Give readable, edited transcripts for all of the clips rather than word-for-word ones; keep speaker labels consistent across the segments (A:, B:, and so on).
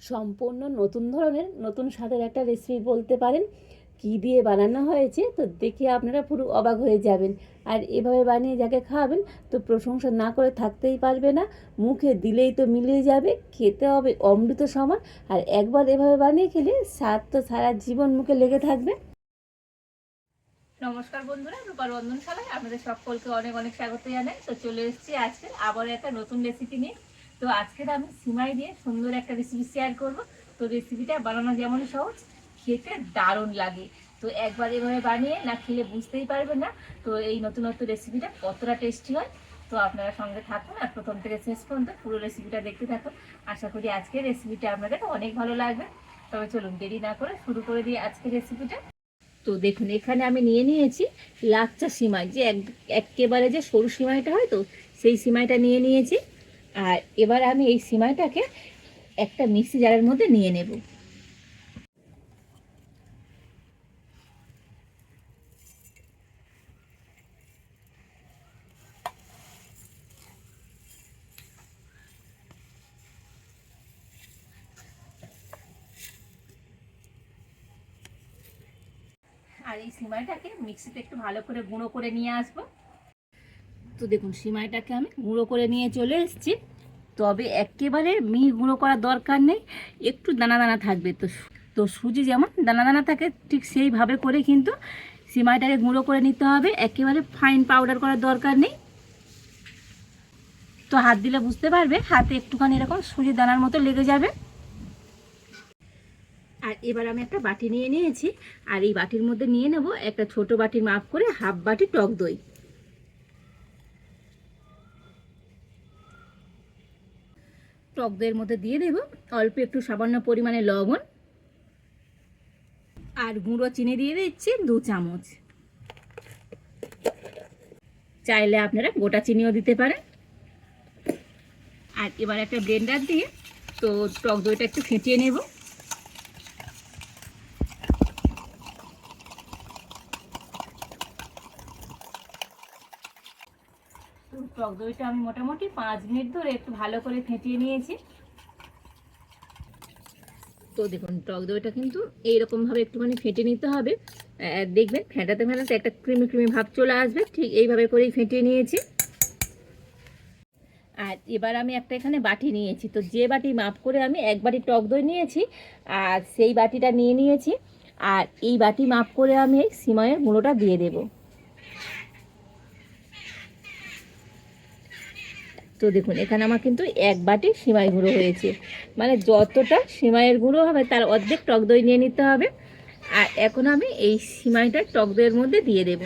A: সম্পূর্ণ নতুন ধরনের নতুন স্বাদের একটা রেসিপি বলতে পারেন। কী দিয়ে বানানো হয়েছে তো দেখে আপনারা পুরো অবাক হয়ে যাবেন। আর এভাবে বানিয়ে যাকে খাওয়াবেন তো প্রশংসা না করে থাকতেই পারবে না, মুখে দিলেই তো মিলিয়ে যাবে, খেতে হবে অমৃত সমান। আর একবার এভাবে বানিয়ে খেলে স্বাদ তো সারা জীবন মুখে লেগে থাকবে। নমস্কার বন্ধুরা, রূপার রন্ধনশালায় আপনাদের সকলকে অনেক অনেক স্বাগত জানাই। তো চলে এসেছি আজকে আবার একটা নতুন রেসিপি নিয়ে। তো আজকে আমি সিমাই দিয়ে সুন্দর একটা রেসিপি শেয়ার করব। তো রেসিপিটা বানানো যেমন সহজ, খেতে দারুণ লাগে। তো একবার এভাবে বানিয়ে না খেলে বুঝতেই পারবেন না তো এই নতুন নতুন রেসিপিটা কতটা টেস্টি হয়। তো আপনারা সঙ্গে থাকুন আর প্রথম থেকে শেষ পর্যন্ত পুরো রেসিপিটা দেখতে থাকুন। আশা করি আজকের রেসিপিটা আপনাদের অনেক ভালো লাগবে। তবে চলুন দেরি না করে শুরু করে দিই আজকের রেসিপিটা। তো দেখুন এখানে আমি নিয়ে নিয়েছি লাচ্চা সিমাই, যে একেবারে যে সরু সিমাইটা হয় তো সেই সিমাইটা নিয়ে নিয়েছি। আর এবার আমি এই সিমাইটাকে একটা মিক্সি জারের মধ্যে নিয়ে নেব। আর এই সিমাইটাকে মিক্সিতে একটু ভালো করে গুঁড়ো করে নিয়ে আসবো। তো দেখুন সিমাইটাকে আমি গুঁড়ো করে নিয়ে চলে এসেছি। তবে একেবারে মিহি গুঁড়ো করার দরকার নেই, একটু দানা দানা থাকবে। তো সুজি যেমন দানা দানা থাকে ঠিক সেইভাবে করে কিন্তু সিমাইটাকে গুঁড়ো করে নিতে হবে, একেবারে ফাইন পাউডার করার দরকার নেই। তো হাত দিলে বুঝতে পারবে হাতে একটুখানি এরকম সুজি দানার মতো লেগে যাবে। আর এবার আমি একটা বাটি নিয়ে নিয়েছি, আর এই বাটির মধ্যে নিয়ে নেব একটা ছোট বাটির মাপ করে হাফ বাটি টক দই। টক দইয়ের মধ্যে দিয়ে দেব অল্প একটু সামান্য পরিমাণে লবণ, আর গুঁড়ো চিনি দিয়ে দিচ্ছি 2 চামচ। চাইলে আপনারা গোটা চিনিও দিতে পারেন। আর এবার একটা ব্লেন্ডার দিয়ে তো টক দইটা একটু ফেটিয়ে নেব। তো টক দইটা আমি মোটামুটি 5 মিনিট ধরে একটু ভালো করে ফেটিয়ে নিয়েছি। তো দেখুন টক দইটা কিন্তু এইরকমভাবে একটুখানি ফেটে নিতে হবে। দেখবেন ফেটাতে ফেটাতে একটা ক্রিমি ক্রিমি ভাব চলে আসবে, ঠিক এইভাবে করেই ফেটিয়ে নিয়েছি। আর এবার আমি একটা এখানে বাটি নিয়েছি, তো যে বাটি মাপ করে আমি 1 বাটি টক দই নিয়েছি আর সেই বাটিটা নিয়ে নিয়েছি। আর এই বাটি মাপ করে আমি এই সিমাইয়ের গুঁড়োটা দিয়ে দেব। তো দেখুন এখানে আমার কিন্তু 1 বাটি সিমাই গুঁড়ো হয়েছে, মানে যতটা সিমাইয়ের গুঁড়ো হবে তার অর্ধেক টক দই নিয়ে নিতে হবে। আর এখন আমি এই সিমাইটা টক দইয়ের মধ্যে দিয়ে দেব।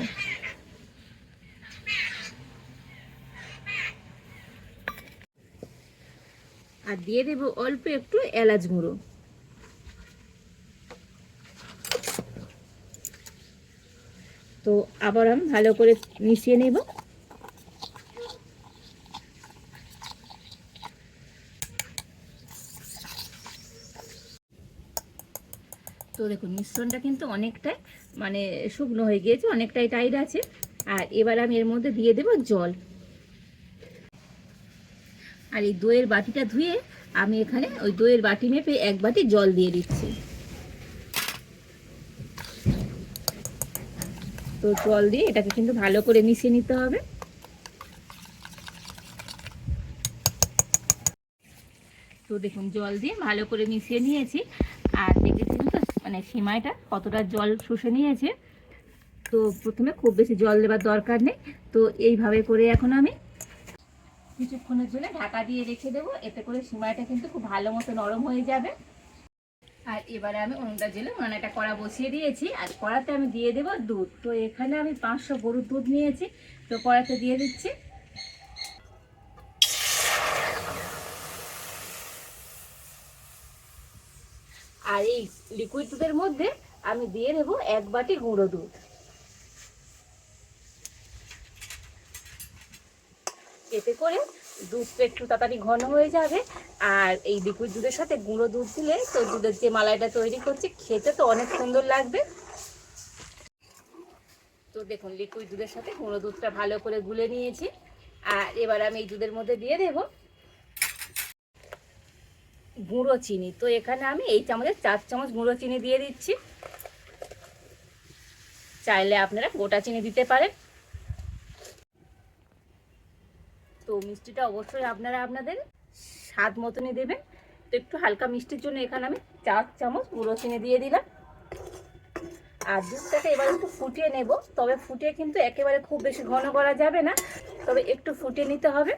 A: আর দিয়ে দেব অল্প একটু এলাচ গুঁড়ো। তো আবার আমি ভালো করে মিশিয়ে নেব। তো দেখুন মিশ্রণটা কিন্তু অনেকটাই মানে শুকনো হয়ে গিয়েছে, অনেকটাই টাইট আছে। আর এবার আমি এর মধ্যে দিয়ে দেব জল। আর এই দইয়ের বাটিটা ধুয়ে আমি এখানে ওই দইয়ের বাটি মেপে 1 বাটি জল দিয়ে দিচ্ছি। তো জল দিয়ে এটাকে কিন্তু ভালো করে মিশিয়ে নিতে হবে। তো দেখুন জল দিয়ে ভালো করে মিশিয়ে নিয়েছি। আর দেখেছেন তো মানে সিমাইটা কতটা জল শুষে নিয়েছে। তো প্রথমে খুব বেশি জল দেওয়ার দরকার নেই। তো এইভাবে করে এখন আমি কিছুক্ষণের জন্য ঢাকা দিয়ে রেখে দেবো, এতে করে সিমাইটা কিন্তু খুব ভালো মতো নরম হয়ে যাবে। আর এবারে আমি উনুনটা জেলে উনানে একটা কড়া বসিয়ে দিয়েছি, আর কড়াতে আমি দিয়ে দেবো দুধ। তো এখানে আমি 500 গরুর দুধ নিয়েছি, তো কড়াতে দিয়ে দিচ্ছি। আর এই লিকুইড দুধের মধ্যে আমি দিয়ে দেবো 1 বাটি গুঁড়ো দুধ। এতে করে দুধটা একটু তাড়াতাড়ি ঘন হয়ে যাবে। আর এই লিকুইড দুধের সাথে গুঁড়ো দুধ দিলে তো দুধের যে মালাইটা তৈরি করছে খেতে তো অনেক সুন্দর লাগবে। তো দেখুন লিকুইড দুধের সাথে গুঁড়ো দুধটা ভালো করে গুলে নিয়েছি। আর এবার আমি এই দুধের মধ্যে দিয়ে দেব গুঁড়ো চিনি। তো এখানে আমি এই চামচের 4 চামচ গুঁড়ো চিনি দিয়ে দিচ্ছি। চাইলে আপনারা গোটা চিনি দিতে পারেন। তো মিষ্টিটা অবশ্যই আপনারা আপনাদের স্বাদ মতনই দেবেন। তো একটু হালকা মিষ্টির জন্য এখানে আমি 4 চামচ গুঁড়ো চিনি দিয়ে দিলাম। আর দুধটাকে এবার একটু ফুটিয়ে নেব, তবে ফুটিয়ে কিন্তু একেবারে খুব বেশি ঘন করা যাবে না, তবে একটু ফুটিয়ে নিতে হবে।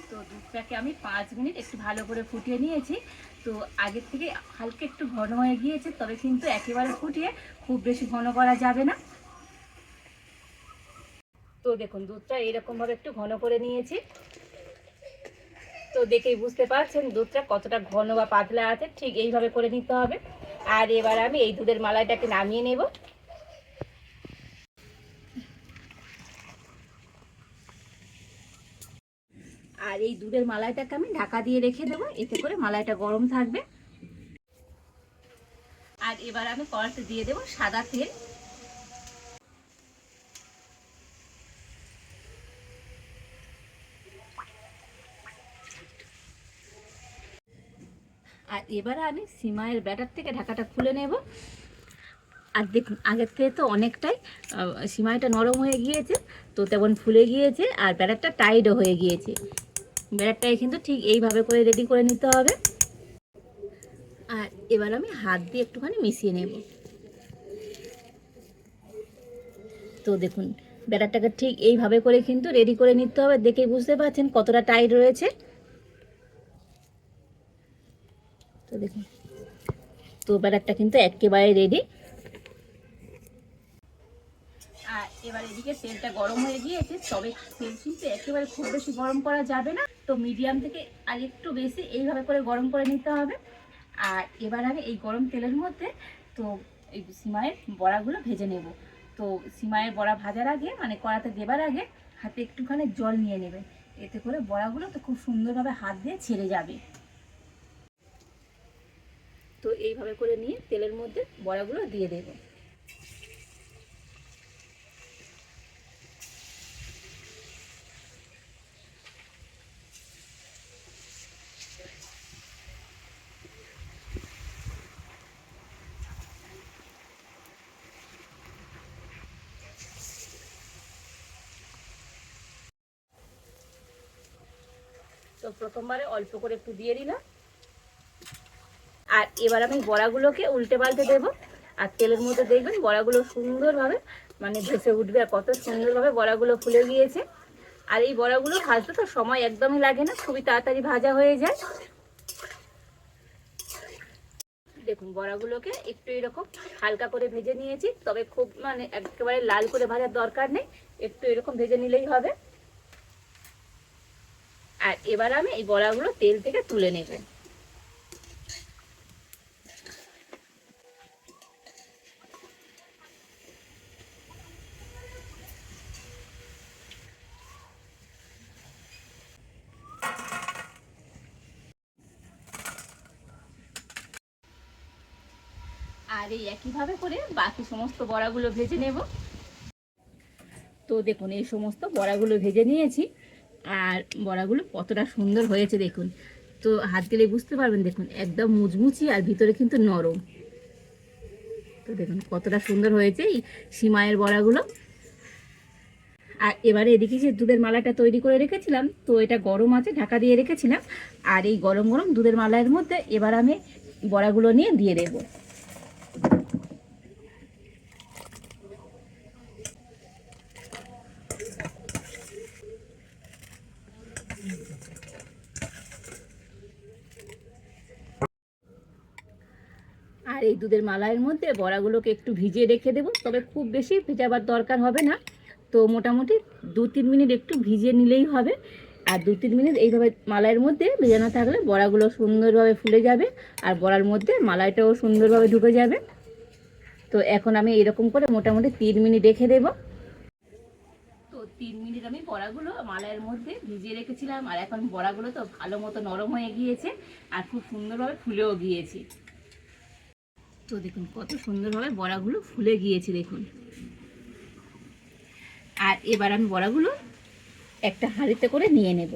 A: তো দুধটাকে আমি 5 মিনিট একটু ভালো করে ফুটিয়ে নিয়েছি। তো আগের থেকে হালকা একটু ঘন হয়ে গিয়েছে, তবে কিন্তু একেবারে ফুটিয়ে খুব বেশি ঘন করা যাবে না। তো দেখুন দুধটা এইরকমভাবে একটু ঘন করে নিয়েছি। তো দেখেই বুঝতে পারছেন দুধটা কতটা ঘন বা পাতলা আছে, ঠিক এইভাবে করে নিতে হবে। আর এবার আমি এই দুধের মালাইটাকে নামিয়ে নেব। আর এই দুধের মালাইটাকে আমি ঢাকা দিয়ে রেখে দেবো, এতে করে মালাইটা গরম থাকবে। আর এবার আমি কড়াইতে দিয়ে দেবো সাদা তেল। আর এবারে আমি সিমাইয়ের ব্যাটার থেকে ঢাকাটা খুলে নেব। আর দেখুন আগের থেকে তো অনেকটাই সিমাইটা নরম হয়ে গিয়েছে, তো তেমন ফুলে গিয়েছে আর ব্যাটারটা টাইটও হয়ে গিয়েছে। ব্যাটারটাই কিন্তু ঠিক এইভাবে করে রেডি করে নিতে হবে। আর এবার আমি হাত দিয়ে একটুখানি মিশিয়ে নেব। তো দেখুন ব্যাটারটাকে ঠিক এইভাবে করে কিন্তু রেডি করে নিতে হবে। দেখেই বুঝতে পারছেন কতটা টাইট রয়েছে। তো দেখুন তো ব্যাটারটা কিন্তু একেবারে রেডি। আর এবার এদিকে তেলটা গরম হয়ে গিয়েছে, তবে তেল কিন্তু একেবারে খুব বেশি গরম করা যাবে না, তো মিডিয়াম থেকে আর একটু বেশি এইভাবে করে গরম করে নিতে হবে। আর এবার আমি এই গরম তেলের মধ্যে তো এই সিমাইয়ের বড়াগুলো ভেজে নেব। তো সিমাইয়ের বড়া ভাজার আগে মানে কড়াতে দেবার আগে হাতে একটুখানি জল নিয়ে নেবেন, এতে করে বড়াগুলো তো খুব সুন্দরভাবে হাত দিয়ে ছেড়ে যাবে। তো এইভাবে করে নিয়ে তেলের মধ্যে বড়াগুলো দিয়ে দেবো। তো প্রথমবারে অল্প করে একটু দিয়ে দিলাম। আর এবার আমি বড়াগুলোকে উল্টে পাল্টে দেবো। আর তেলের মধ্যে দেখবেন বড়াগুলো সুন্দরভাবে মানে ভেসে উঠবে, আর কত সুন্দরভাবে বড়াগুলো ফুলে গিয়েছে। আর এই বড়াগুলো ভাজতে তো সময় একদমই লাগে না, খুবই তাড়াতাড়ি ভাজা হয়ে যায়। দেখুন বড়াগুলোকে একটু এরকম হালকা করে ভেজে নিয়েছি, তবে খুব মানে একেবারে লাল করে ভাজার দরকার নেই, একটু এরকম ভেজে নিলেই হবে। আর এবার আমি এই বড়াগুলো তেল থেকে তুলে নেব। আর এই একইভাবে করে বাকি সমস্ত বড়াগুলো ভেজে নেব। তো দেখুন এই সমস্ত বড়াগুলো ভেজে নিয়েছি। আর বড়াগুলো কতটা সুন্দর হয়েছে দেখুন। তো হাত দিলে বুঝতে পারবেন, দেখুন একদম মুচমুচি আর ভিতরে কিন্তু নরম। তো দেখুন কতটা সুন্দর হয়েছে এই সিমাইয়ের বড়াগুলো। আর এবারে এদিকে যে দুধের মালাটা তৈরি করে রেখেছিলাম, তো এটা গরম আছে ঢাকা দিয়ে রেখেছিলাম। আর এই গরম গরম দুধের মালাইয়ের মধ্যে এবার আমি বড়াগুলো নিয়ে দিয়ে দেবো। আর এই দুধের মালাইয়ের মধ্যে বড়াগুলোকে একটু ভিজিয়ে রেখে দেবো, তবে খুব বেশি ভেজাবার দরকার হবে না। তো মোটামুটি 2-3 মিনিট একটু ভিজিয়ে নিলেই হবে। আর 2-3 মিনিট এইভাবে মালাইয়ের মধ্যে ভেজানো থাকলে বড়াগুলো সুন্দরভাবে ফুলে যাবে, আর বড়ার মধ্যে মালাইটাও সুন্দরভাবে ঢুকে যাবে। তো এখন আমি এরকম করে মোটামুটি 3 মিনিট রেখে দেবো। তো 3 মিনিট আমি বড়াগুলো মালাইয়ের মধ্যে ভিজিয়ে রেখেছিলাম, আর এখন বড়াগুলো তো ভালো মতো নরম হয়ে গিয়েছে আর খুব সুন্দরভাবে ফুলেও গিয়েছে। তো দেখুন কত সুন্দরভাবে বড়াগুলো ফুলে গিয়েছে দেখুন। আর এবার আমি বড়াগুলো একটা হাঁড়িতে করে নিয়ে নেব।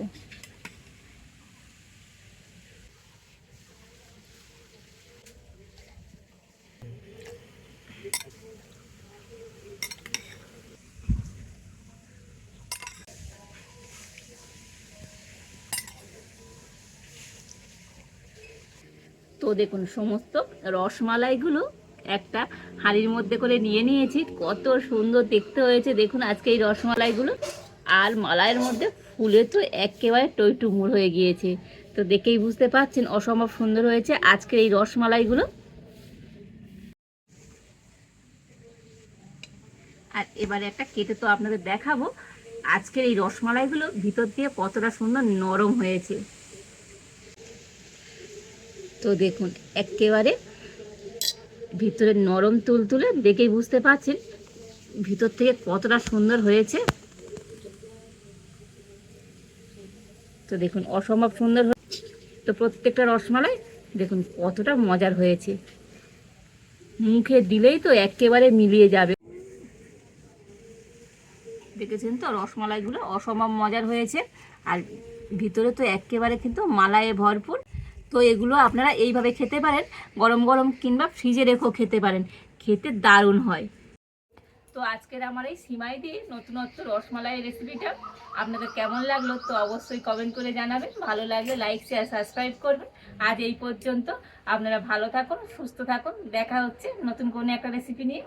A: তো দেখুন সমস্ত রসমালাইগুলো একটা হাঁড়ির মধ্যে করে নিয়ে নিয়েছি। কত সুন্দর দেখতে হয়েছে দেখুন আজকে এই রসমালাইগুলো। আর মালাইয়ের মধ্যে ফুলে তো একেবারে টইটুমুর হয়ে গিয়েছে। তো দেখেই বুঝতে পারছেন অসম্ভব সুন্দর হয়েছে আজকের এই রসমালাইগুলো। আর এবারে একটা কেটে তো আপনাদের দেখাবো আজকের এই রসমালাইগুলো ভিতর দিয়ে কতটা সুন্দর নরম হয়েছে। তো দেখুন একেবারে ভিতরে নরম তুলতুলে, দেখেই বুঝতে পারছেন ভিতর থেকে কতটা সুন্দর হয়েছে। তো দেখুন অসম্ভব সুন্দর। তো প্রত্যেকটা রসমালাই দেখুন কতটা মজার হয়েছে, মুখে দিলেই তো একেবারে মিলিয়ে যাবে। দেখেছেন তো রসমালাইগুলো অসম্ভব মজার হয়েছে। আর ভিতরে তো একেবারে কিন্তু মালাইয়ে ভরপুর। তো এগুলো আপনারা এইভাবে খেতে পারেন, গরম গরম কিংবা ফ্রিজে রেখেও খেতে পারেন, খেতে দারুণ হয়। তো আজকের আমার এই সিমাই দিয়ে নতুনত্ব রসমালাই রেসিপিটা আপনাদের কেমন লাগলো তো অবশ্যই কমেন্ট করে জানাবেন। ভালো লাগলে লাইক শেয়ার সাবস্ক্রাইব করবেন। আজ এই পর্যন্ত, আপনারা ভালো থাকুন, সুস্থ থাকুন, দেখা হচ্ছে নতুন কোনো একটা রেসিপি নিয়ে।